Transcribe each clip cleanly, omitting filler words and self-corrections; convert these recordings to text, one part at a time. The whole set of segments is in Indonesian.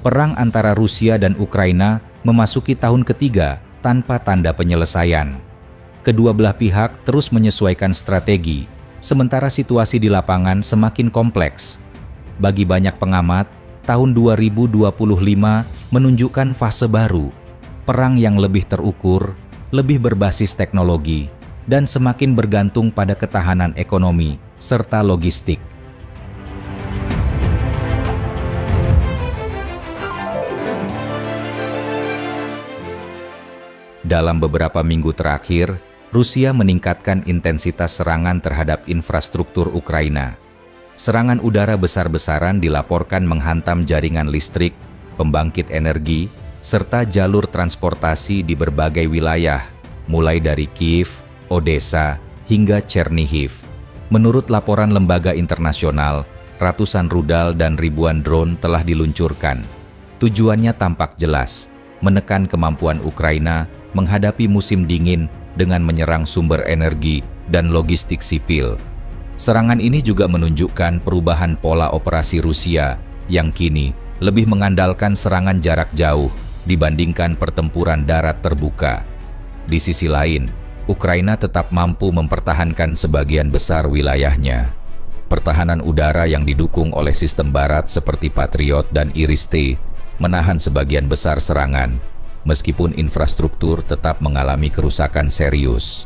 Perang antara Rusia dan Ukraina memasuki tahun ketiga tanpa tanda penyelesaian. Kedua belah pihak terus menyesuaikan strategi, sementara situasi di lapangan semakin kompleks. Bagi banyak pengamat, tahun 2025 menunjukkan fase baru, perang yang lebih terukur, lebih berbasis teknologi, dan semakin bergantung pada ketahanan ekonomi serta logistik. Dalam beberapa minggu terakhir, Rusia meningkatkan intensitas serangan terhadap infrastruktur Ukraina. Serangan udara besar-besaran dilaporkan menghantam jaringan listrik, pembangkit energi, serta jalur transportasi di berbagai wilayah, mulai dari Kiev, Odessa, hingga Chernihiv. Menurut laporan lembaga internasional, ratusan rudal dan ribuan drone telah diluncurkan. Tujuannya tampak jelas, menekan kemampuan Ukraina menghadapi musim dingin dengan menyerang sumber energi dan logistik sipil. Serangan ini juga menunjukkan perubahan pola operasi Rusia yang kini lebih mengandalkan serangan jarak jauh dibandingkan pertempuran darat terbuka. Di sisi lain, Ukraina tetap mampu mempertahankan sebagian besar wilayahnya. Pertahanan udara yang didukung oleh sistem barat seperti Patriot dan Iris-T menahan sebagian besar serangan, meskipun infrastruktur tetap mengalami kerusakan serius.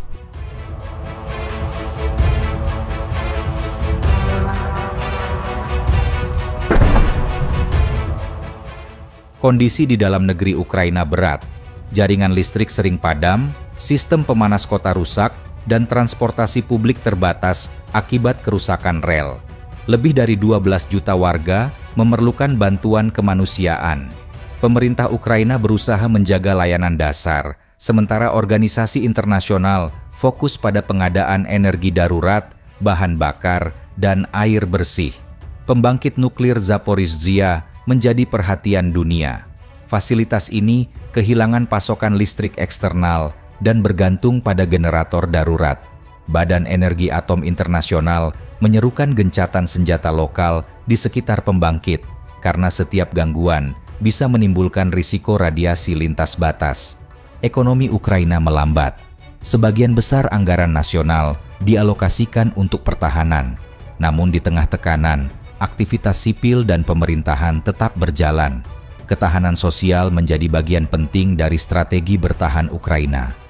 Kondisi di dalam negeri Ukraina berat, jaringan listrik sering padam, sistem pemanas kota rusak, dan transportasi publik terbatas akibat kerusakan rel. Lebih dari 12 juta warga memerlukan bantuan kemanusiaan. Pemerintah Ukraina berusaha menjaga layanan dasar, sementara organisasi internasional fokus pada pengadaan energi darurat, bahan bakar, dan air bersih. Pembangkit nuklir Zaporizhzhia menjadi perhatian dunia. Fasilitas ini kehilangan pasokan listrik eksternal dan bergantung pada generator darurat. Badan Energi Atom Internasional menyerukan gencatan senjata lokal di sekitar pembangkit karena setiap gangguan bisa menimbulkan risiko radiasi lintas batas. Ekonomi Ukraina melambat. Sebagian besar anggaran nasional dialokasikan untuk pertahanan. Namun di tengah tekanan, aktivitas sipil dan pemerintahan tetap berjalan. Ketahanan sosial menjadi bagian penting dari strategi bertahan Ukraina.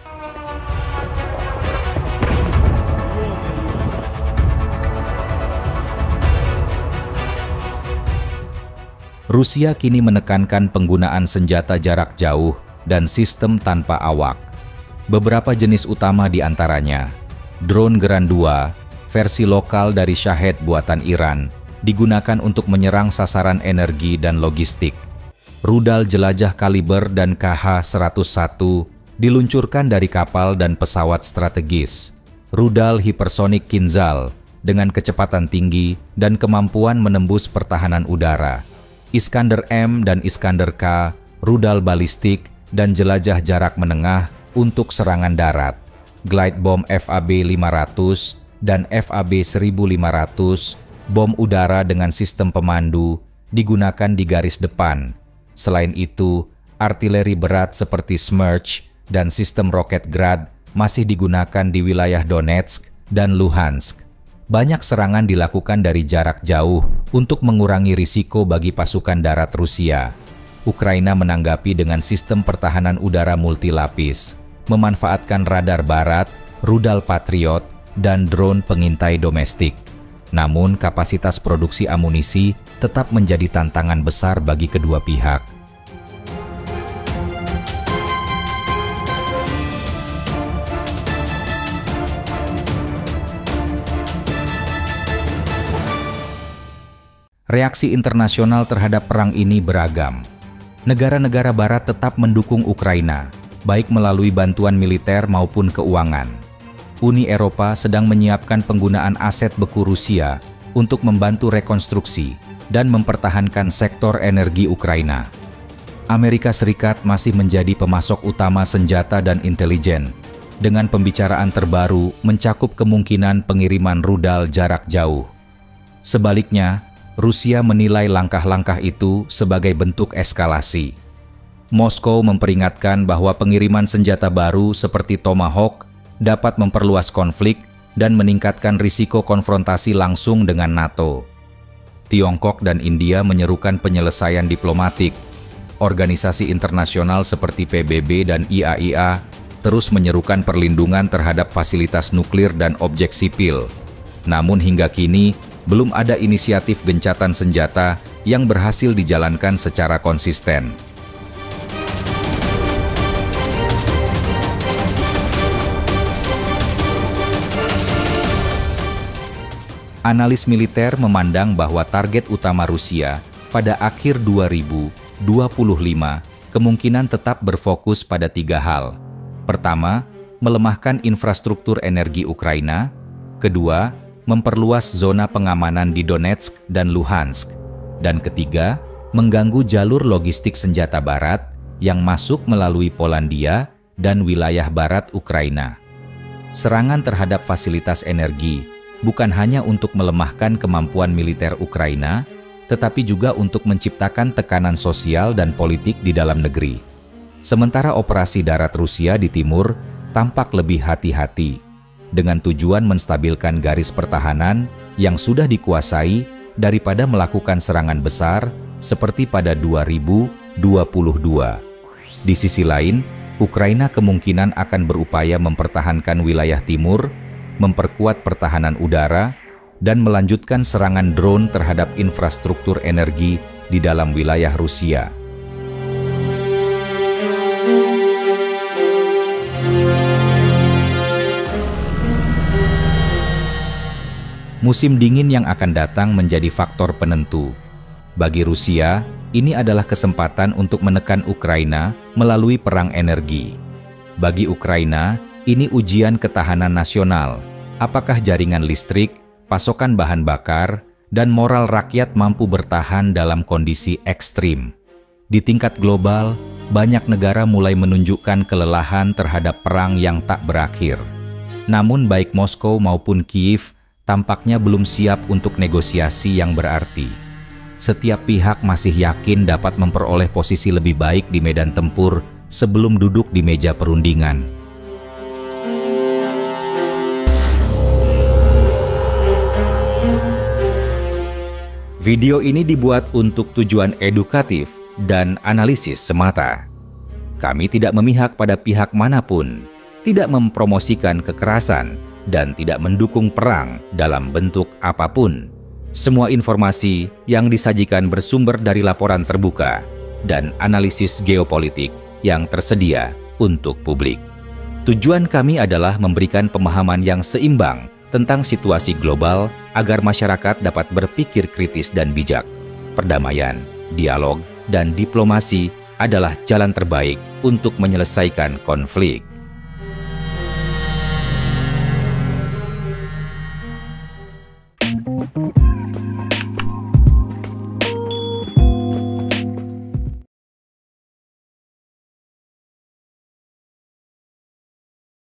Rusia kini menekankan penggunaan senjata jarak jauh dan sistem tanpa awak. Beberapa jenis utama di antaranya, drone Geran 2, versi lokal dari Shahed buatan Iran, digunakan untuk menyerang sasaran energi dan logistik. Rudal jelajah kaliber dan KH-101 diluncurkan dari kapal dan pesawat strategis. Rudal hipersonik Kinzhal dengan kecepatan tinggi dan kemampuan menembus pertahanan udara. Iskander M dan Iskander K, rudal balistik dan jelajah jarak menengah untuk serangan darat. Glide bomb FAB-500 dan FAB-1500, bom udara dengan sistem pemandu, digunakan di garis depan. Selain itu, artileri berat seperti Smerch dan sistem roket Grad masih digunakan di wilayah Donetsk dan Luhansk. Banyak serangan dilakukan dari jarak jauh untuk mengurangi risiko bagi pasukan darat Rusia. Ukraina menanggapi dengan sistem pertahanan udara multilapis, memanfaatkan radar barat, rudal Patriot, dan drone pengintai domestik. Namun, kapasitas produksi amunisi tetap menjadi tantangan besar bagi kedua pihak. Reaksi internasional terhadap perang ini beragam. Negara-negara barat tetap mendukung Ukraina, baik melalui bantuan militer maupun keuangan. Uni Eropa sedang menyiapkan penggunaan aset beku Rusia untuk membantu rekonstruksi dan mempertahankan sektor energi Ukraina. Amerika Serikat masih menjadi pemasok utama senjata dan intelijen, dengan pembicaraan terbaru mencakup kemungkinan pengiriman rudal jarak jauh. Sebaliknya, Rusia menilai langkah-langkah itu sebagai bentuk eskalasi. Moskow memperingatkan bahwa pengiriman senjata baru seperti Tomahawk dapat memperluas konflik dan meningkatkan risiko konfrontasi langsung dengan NATO. Tiongkok dan India menyerukan penyelesaian diplomatik. Organisasi internasional seperti PBB dan IAIA terus menyerukan perlindungan terhadap fasilitas nuklir dan objek sipil. Namun hingga kini, belum ada inisiatif gencatan senjata yang berhasil dijalankan secara konsisten. Analis militer memandang bahwa target utama Rusia pada akhir 2025 kemungkinan tetap berfokus pada 3 hal. Pertama, melemahkan infrastruktur energi Ukraina. Kedua, memperluas zona pengamanan di Donetsk dan Luhansk. Dan ketiga, mengganggu jalur logistik senjata barat yang masuk melalui Polandia dan wilayah barat Ukraina. Serangan terhadap fasilitas energi bukan hanya untuk melemahkan kemampuan militer Ukraina, tetapi juga untuk menciptakan tekanan sosial dan politik di dalam negeri. Sementara operasi darat Rusia di timur tampak lebih hati-hati, dengan tujuan menstabilkan garis pertahanan yang sudah dikuasai daripada melakukan serangan besar seperti pada 2022. Di sisi lain, Ukraina kemungkinan akan berupaya mempertahankan wilayah timur, memperkuat pertahanan udara, dan melanjutkan serangan drone terhadap infrastruktur energi di dalam wilayah Rusia. Musim dingin yang akan datang menjadi faktor penentu. Bagi Rusia, ini adalah kesempatan untuk menekan Ukraina melalui perang energi. Bagi Ukraina, ini ujian ketahanan nasional. Apakah jaringan listrik, pasokan bahan bakar, dan moral rakyat mampu bertahan dalam kondisi ekstrim? Di tingkat global, banyak negara mulai menunjukkan kelelahan terhadap perang yang tak berakhir. Namun baik Moskow maupun Kiev tampaknya belum siap untuk negosiasi yang berarti. Setiap pihak masih yakin dapat memperoleh posisi lebih baik di medan tempur sebelum duduk di meja perundingan. Video ini dibuat untuk tujuan edukatif dan analisis semata. Kami tidak memihak pada pihak manapun, tidak mempromosikan kekerasan, dan tidak mendukung perang dalam bentuk apapun. Semua informasi yang disajikan bersumber dari laporan terbuka dan analisis geopolitik yang tersedia untuk publik. Tujuan kami adalah memberikan pemahaman yang seimbang tentang situasi global agar masyarakat dapat berpikir kritis dan bijak. Perdamaian, dialog, dan diplomasi adalah jalan terbaik untuk menyelesaikan konflik.